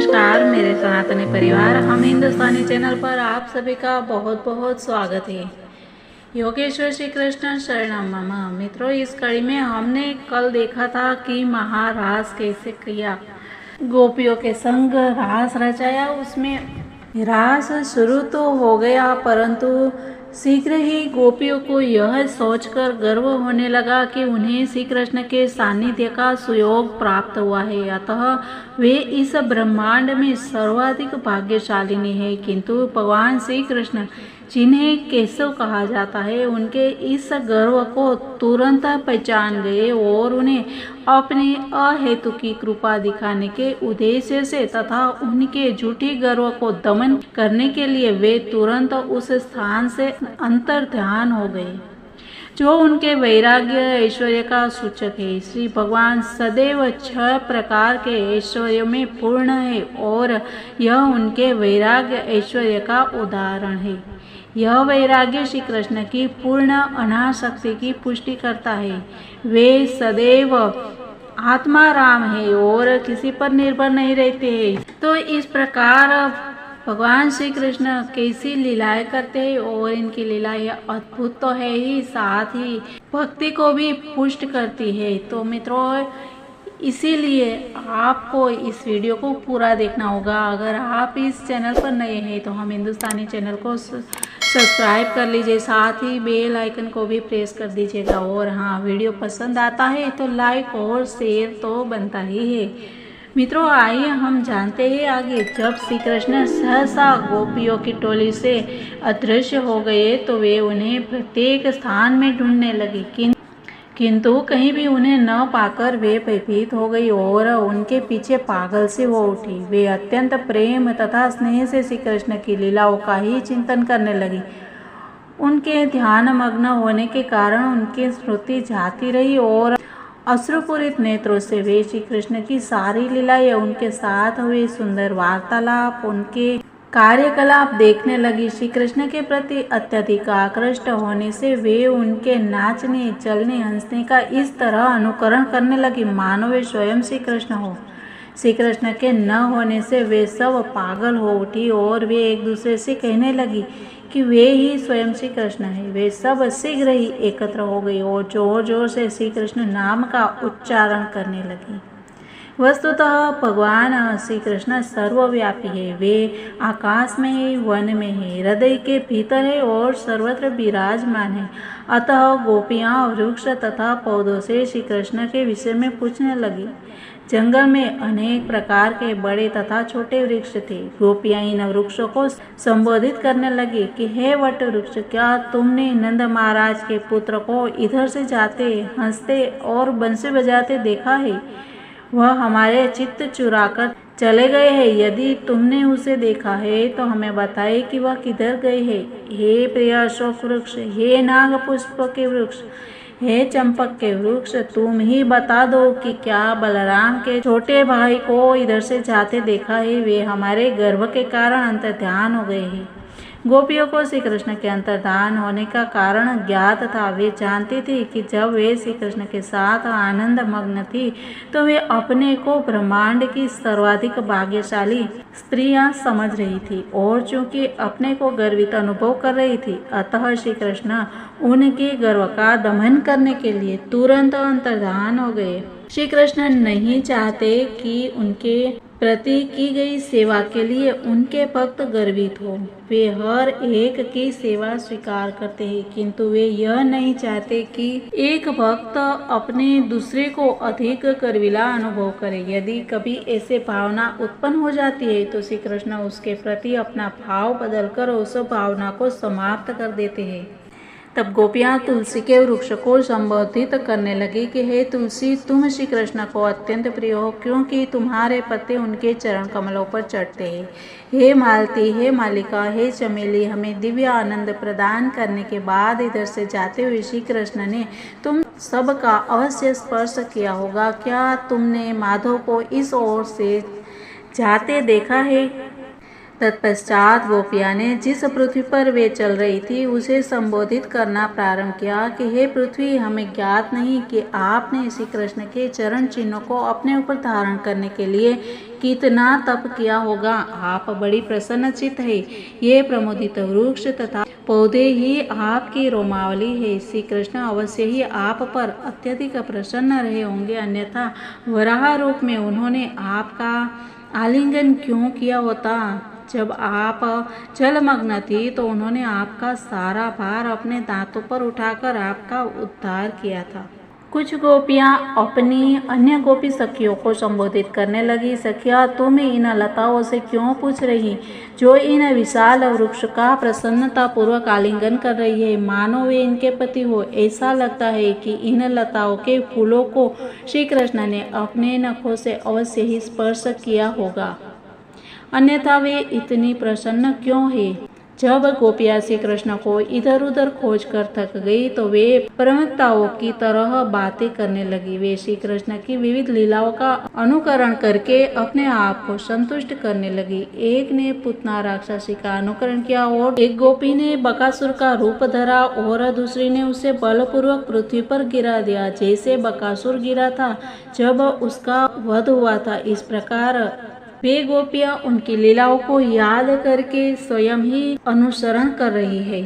नमस्कार मेरे सनातनी परिवार, हम हिंदुस्तानी चैनल पर आप सभी का बहुत बहुत स्वागत है। योगेश्वर श्री कृष्ण शरणम मम। मित्रों, इस कड़ी में हमने कल देखा था कि महारास कैसे किया, गोपियों के संग रास रचाया। उसमें रास शुरू तो हो गया, परंतु शीघ्र ही गोपियों को यह सोचकर गर्व होने लगा कि उन्हें श्री कृष्ण के सानिध्य का सुयोग प्राप्त हुआ है, अतः वे इस ब्रह्मांड में सर्वाधिक भाग्यशालिनी है। किंतु भगवान श्री कृष्ण, जिन्हें केशव कहा जाता है, उनके इस गर्व को तुरंत पहचान गए और उन्हें अपने अहेतु की कृपा दिखाने के उद्देश्य से तथा उनके झूठी गर्व को दमन करने के लिए वे तुरंत उस स्थान से अंतर्ध्यान हो गए जो उनके वैराग्य ऐश्वर्य का सूचक है। श्री भगवान सदैव 6 प्रकार के ऐश्वर्य में पूर्ण है और यह उनके वैराग्य ऐश्वर्य का उदाहरण है। यह वैराग्य श्री कृष्ण की पूर्ण अनासक्ति की पुष्टि करता है। वे सदैव आत्मा राम है और किसी पर निर्भर नहीं रहते हैं। तो इस प्रकार भगवान श्री कृष्ण कैसी लीलाएं करते हैं और इनकी लीलाएं अद्भुत तो है ही, साथ ही भक्ति को भी पुष्ट करती है। तो मित्रों, इसीलिए आपको इस वीडियो को पूरा देखना होगा। अगर आप इस चैनल पर नए हैं तो हम हिंदुस्तानी चैनल को सब्सक्राइब कर लीजिए, साथ ही बेल आइकन को भी प्रेस कर दीजिएगा। और हाँ, वीडियो पसंद आता है तो लाइक और शेयर तो बनता ही है। मित्रों, आइए हम जानते हैं आगे। जब श्री कृष्ण सहसा गोपियों की टोली से अदृश्य हो गए तो वे उन्हें प्रत्येक स्थान में ढूंढने लगी, किंतु कहीं भी उन्हें न पाकर वे भयभीत हो गई और उनके पीछे पागल से हो उठी। वे अत्यंत प्रेम तथा स्नेह से श्री कृष्ण की लीलाओं का ही चिंतन करने लगी। उनके ध्यान मग्न होने के कारण उनकी स्मृति जाती रही और अश्रुपूरित नेत्रों से वे श्री कृष्ण की सारी लीलाएं, उनके साथ हुए सुंदर वार्तालाप, उनके कार्यकलाप देखने लगी। श्री कृष्ण के प्रति अत्यधिक आकृष्ट होने से वे उनके नाचने, चलने, हंसने का इस तरह अनुकरण करने लगी मानो वे स्वयं श्री कृष्ण हो। श्री कृष्ण के न होने से वे सब पागल हो उठी और वे एक दूसरे से कहने लगी कि वे ही स्वयं श्री कृष्ण है। वे सब शीघ्र ही एकत्र हो गई और जोर जोर से श्री कृष्ण नाम का उच्चारण करने लगी। वस्तुतः भगवान श्री कृष्ण सर्वव्यापी है। वे आकाश में है, वन में है, हृदय के भीतर है और सर्वत्र विराजमान है। अतः गोपियाँ वृक्ष तथा पौधों से श्री कृष्ण के विषय में पूछने लगी। जंगल में अनेक प्रकार के बड़े तथा छोटे वृक्ष थे। गोपियाँ इन वृक्षों को संबोधित करने लगी कि हे वट वृक्ष, क्या तुमने नंद महाराज के पुत्र को इधर से जाते, हंसते और बंसी बजाते देखा है? वह हमारे चित्त चुराकर चले गए हैं। यदि तुमने उसे देखा है तो हमें बताए कि वह किधर गए हैं। हे प्रिय अशोक वृक्ष, हे नाग पुष्प के वृक्ष, हे चंपक के वृक्ष, तुम ही बता दो कि क्या बलराम के छोटे भाई को इधर से जाते देखा है? वे हमारे गर्भ के कारण अंतर्ध्यान हो गए हैं। गोपियों को श्री कृष्ण के अंतर्धान होने का कारण ज्ञात था। वे जानती थी कि जब वे श्री कृष्ण के साथ आनंद मग्न थी तो वे अपने को ब्रह्मांड की सर्वाधिक भाग्यशाली स्त्रियां समझ रही थी और चूंकि अपने को गर्वित अनुभव कर रही थी, अतः श्री कृष्ण उनके गर्व का दमन करने के लिए तुरंत अंतर्धान हो गए। श्री कृष्ण नहीं चाहते कि उनके प्रति की गई सेवा के लिए उनके भक्त गर्वित हो। वे हर एक की सेवा स्वीकार करते हैं, किंतु वे यह नहीं चाहते कि एक भक्त अपने दूसरे को अधिक गर्विला अनुभव करे। यदि कभी ऐसे भावना उत्पन्न हो जाती है तो श्री कृष्ण उसके प्रति अपना भाव बदलकर उस भावना को समाप्त कर देते हैं। तब गोपियाँ तुलसी के वृक्ष को संबोधित करने लगी कि हे तुलसी, तुम श्री कृष्ण को अत्यंत प्रिय हो, क्योंकि तुम्हारे पत्ते उनके चरण कमलों पर चढ़ते हैं। हे मालती, हे मालिका, हे चमेली, हमें दिव्य आनंद प्रदान करने के बाद इधर से जाते हुए श्री कृष्ण ने तुम सबका अवश्य स्पर्श किया होगा। क्या तुमने माधव को इस ओर से जाते देखा है? तत्पश्चात गोपिया ने जिस पृथ्वी पर वे चल रही थी उसे संबोधित करना प्रारंभ किया कि हे पृथ्वी, हमें ज्ञात नहीं कि आपने श्री कृष्ण के चरण चिन्हों को अपने ऊपर धारण करने के लिए कितना तप किया होगा। आप बड़ी प्रसन्नचित्त है। ये प्रमोदित वृक्ष तथा पौधे ही आपकी रोमावली है। श्री कृष्ण अवश्य ही आप पर अत्यधिक प्रसन्न रहे होंगे, अन्यथा वराह रूप में उन्होंने आपका आलिंगन क्यों किया होता। जब आप जलमग्न थी तो उन्होंने आपका सारा भार अपने दांतों पर उठाकर आपका उद्धार किया था। कुछ गोपियां अपनी अन्य गोपी सखियों को संबोधित करने लगी। सखिया, तुम इन लताओं से क्यों पूछ रही जो इन विशाल वृक्ष का प्रसन्नता पूर्वक आलिंगन कर रही है, मानो वे इनके पति हो। ऐसा लगता है कि इन लताओं के फूलों को श्री कृष्ण ने अपने नखों से अवश्य ही स्पर्श किया होगा, अन्यथा वे इतनी प्रसन्न क्यों है। जब गोपियां श्री कृष्ण को इधर उधर खोज कर थक गई तो वे प्रवक्ताओं की तरह बातें करने लगी। वे श्री कृष्ण की विविध लीलाओं का अनुकरण करके अपने आप को संतुष्ट करने लगी। एक ने पुतना राक्षसी का अनुकरण किया और एक गोपी ने बकासुर का रूप धरा और दूसरी ने उसे बलपूर्वक पृथ्वी पर गिरा दिया, जैसे बकासुर गिरा था जब उसका वध हुआ था। इस प्रकार वे गोपियां उनकी लीलाओं को याद करके स्वयं ही अनुसरण कर रही है।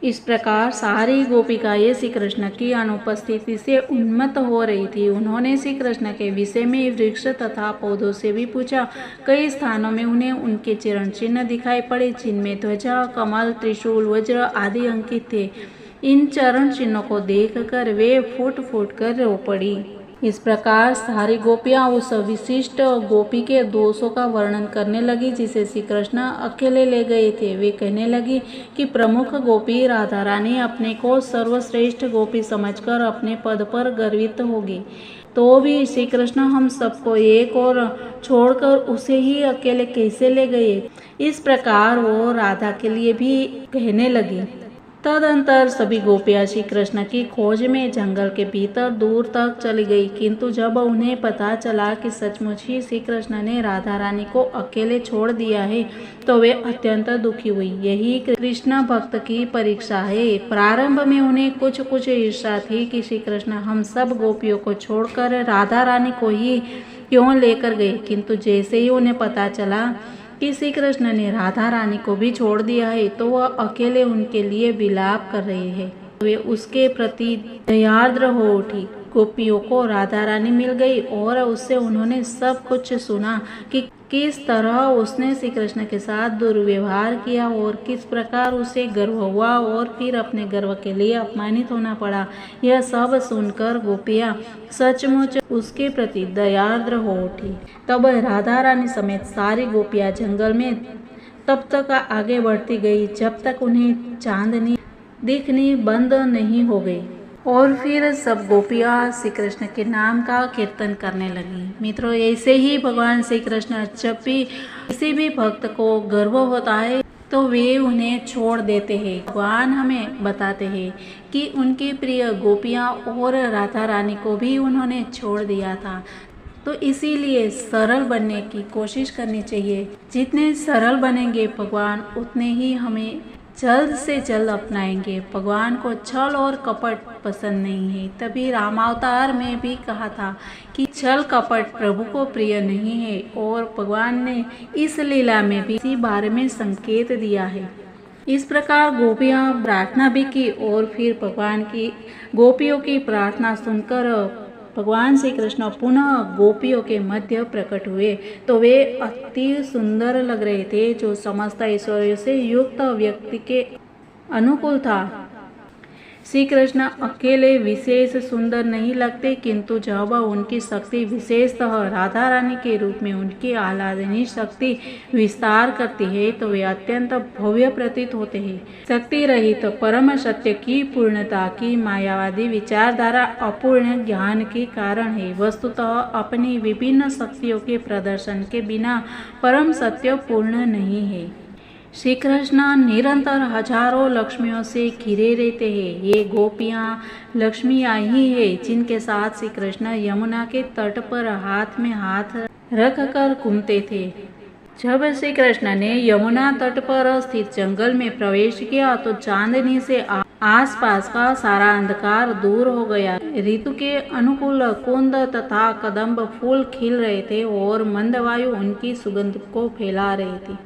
इस प्रकार सारी गोपिकाएं श्री कृष्ण की अनुपस्थिति से उन्मत्त हो रही थी। उन्होंने श्री कृष्ण के विषय में वृक्ष तथा पौधों से भी पूछा। कई स्थानों में उन्हें उनके चरण चिन्ह दिखाई पड़े, जिनमें ध्वजा, कमल, त्रिशूल, वज्र आदि अंकित थे। इन चरण चिन्हों को देखकर वे फूट फूट कर रो पड़ी। इस प्रकार सारी गोपियां उस विशिष्ट गोपी के दोषों का वर्णन करने लगी जिसे श्री कृष्ण अकेले ले गए थे। वे कहने लगी कि प्रमुख गोपी राधा रानी अपने को सर्वश्रेष्ठ गोपी समझकर अपने पद पर गर्वित होगी, तो भी श्री कृष्ण हम सबको एक और छोड़कर उसे ही अकेले कैसे ले गए। इस प्रकार वो राधा के लिए भी कहने लगी। तदंतर सभी गोपियां श्री कृष्ण की खोज में जंगल के भीतर दूर तक चली गई, किंतु जब उन्हें पता चला कि सचमुच ही श्री कृष्ण ने राधा रानी को अकेले छोड़ दिया है तो वे अत्यंत दुखी हुई। यही कृष्ण भक्त की परीक्षा है। प्रारंभ में उन्हें कुछ ईर्ष्या थी कि श्री कृष्ण हम सब गोपियों को छोड़कर राधा रानी को ही क्यों लेकर गए, किंतु जैसे ही उन्हें पता चला कि श्री कृष्ण ने राधा रानी को भी छोड़ दिया है तो वह अकेले उनके लिए विलाप कर रहे हैं। वे उसके प्रति दयार्द्र हो उठी। गोपियों को राधा रानी मिल गई और उससे उन्होंने सब कुछ सुना कि किस तरह उसने श्री कृष्ण के साथ दुर्व्यवहार किया और किस प्रकार उसे गर्व हुआ और फिर अपने गर्व के लिए अपमानित होना पड़ा। यह सब सुनकर गोपियां सचमुच उसके प्रति दयार्द्र हो उठी। तब राधा रानी समेत सारी गोपियां जंगल में तब तक आगे बढ़ती गई जब तक उन्हें चांदनी दिखनी बंद नहीं हो गई और फिर सब गोपियां श्री कृष्ण के नाम का कीर्तन करने लगी। मित्रों, ऐसे ही भगवान श्री कृष्ण जब भी किसी भी भक्त को गर्व होता है तो वे उन्हें छोड़ देते हैं। भगवान हमें बताते हैं कि उनकी प्रिय गोपियां और राधा रानी को भी उन्होंने छोड़ दिया था, तो इसीलिए सरल बनने की कोशिश करनी चाहिए। जितने सरल बनेंगे भगवान उतने ही हमें जल्द से जल्द अपनाएंगे। भगवान को छल और कपट पसंद नहीं है। तभी रामावतार में भी कहा था कि छल कपट प्रभु को प्रिय नहीं है, और भगवान ने इस लीला में भी इसी बारे में संकेत दिया है। इस प्रकार गोपियां प्रार्थना भी की और फिर भगवान की गोपियों की प्रार्थना सुनकर भगवान श्री कृष्ण पुनः गोपियों के मध्य प्रकट हुए। तो वे अति सुंदर लग रहे थे, जो समस्त ऐश्वर्य से युक्त व्यक्ति के अनुकूल था। श्री कृष्ण अकेले विशेष सुंदर नहीं लगते, किंतु जब उनकी शक्ति विशेषतः राधा रानी के रूप में उनकी आह्लादनी शक्ति विस्तार करती है तो वे अत्यंत भव्य प्रतीत होते हैं। शक्ति रहित परम सत्य की पूर्णता की मायावादी विचारधारा अपूर्ण ज्ञान के कारण है। वस्तुतः अपनी विभिन्न शक्तियों के प्रदर्शन के बिना परम सत्य पूर्ण नहीं है। श्री कृष्ण निरंतर हजारों लक्ष्मियों से घिरे रहते हैं। ये गोपियां लक्ष्मियां ही है जिनके साथ श्री कृष्ण यमुना के तट पर हाथ में हाथ रखकर घूमते थे। जब श्री कृष्ण ने यमुना तट पर स्थित जंगल में प्रवेश किया तो चांदनी से आसपास का सारा अंधकार दूर हो गया। ऋतु के अनुकूल कुंद तथा कदम्ब फूल खिल रहे थे और मंद वायु उनकी सुगंध को फैला रही थी।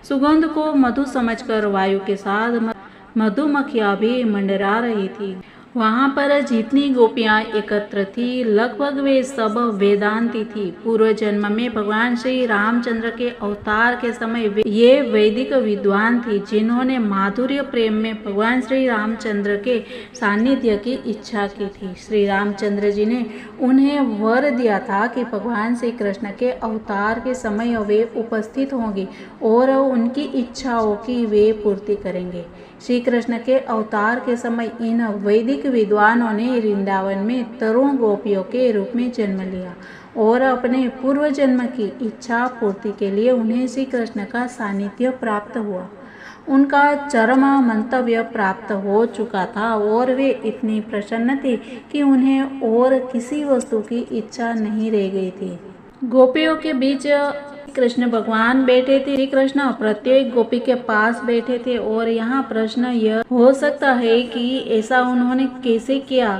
सुगंध को मधु समझकर वायु के साथ मधुमक्खियां भी मंडरा रही थी। वहां पर जितनी गोपियां एकत्र थी लगभग वे सब वेदांती थी। पूर्व जन्म में भगवान श्री रामचंद्र के अवतार के समय ये वैदिक विद्वान थी जिन्होंने माधुर्य प्रेम में भगवान श्री रामचंद्र के सानिध्य की इच्छा की थी। श्री रामचंद्र जी ने उन्हें वर दिया था कि भगवान श्री कृष्ण के अवतार के समय वे उपस्थित होंगे और उनकी इच्छाओं की वे पूर्ति करेंगे। श्री कृष्ण के अवतार के समय इन वैदिक विद्वानों ने वृंदावन में तरुण गोपियों के रूप में जन्म लिया और अपने पूर्व जन्म की इच्छा पूर्ति के लिए उन्हें श्री कृष्ण का सानिध्य प्राप्त हुआ। उनका चरम मंतव्य प्राप्त हो चुका था और वे इतनी प्रसन्न थे कि उन्हें और किसी वस्तु की इच्छा नहीं रह गई थी। गोपियों के बीच कृष्ण भगवान बैठे थे। श्री कृष्ण प्रत्येक गोपी के पास बैठे थे और यहाँ प्रश्न यह हो सकता है कि ऐसा उन्होंने कैसे किया,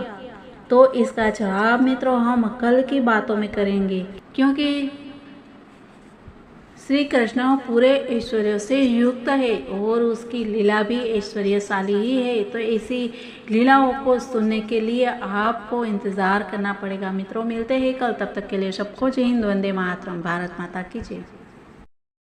तो इसका जवाब मित्रों हम कल की बातों में करेंगे, क्योंकि श्री कृष्ण पूरे ऐश्वर्य से युक्त है और उसकी लीला भी ऐश्वर्यशाली ही है। तो ऐसी लीलाओं को सुनने के लिए आपको इंतज़ार करना पड़ेगा। मित्रों मिलते हैं कल, तब तक के लिए सबको जय हिंद, वंदे मातरम, भारत माता की जय।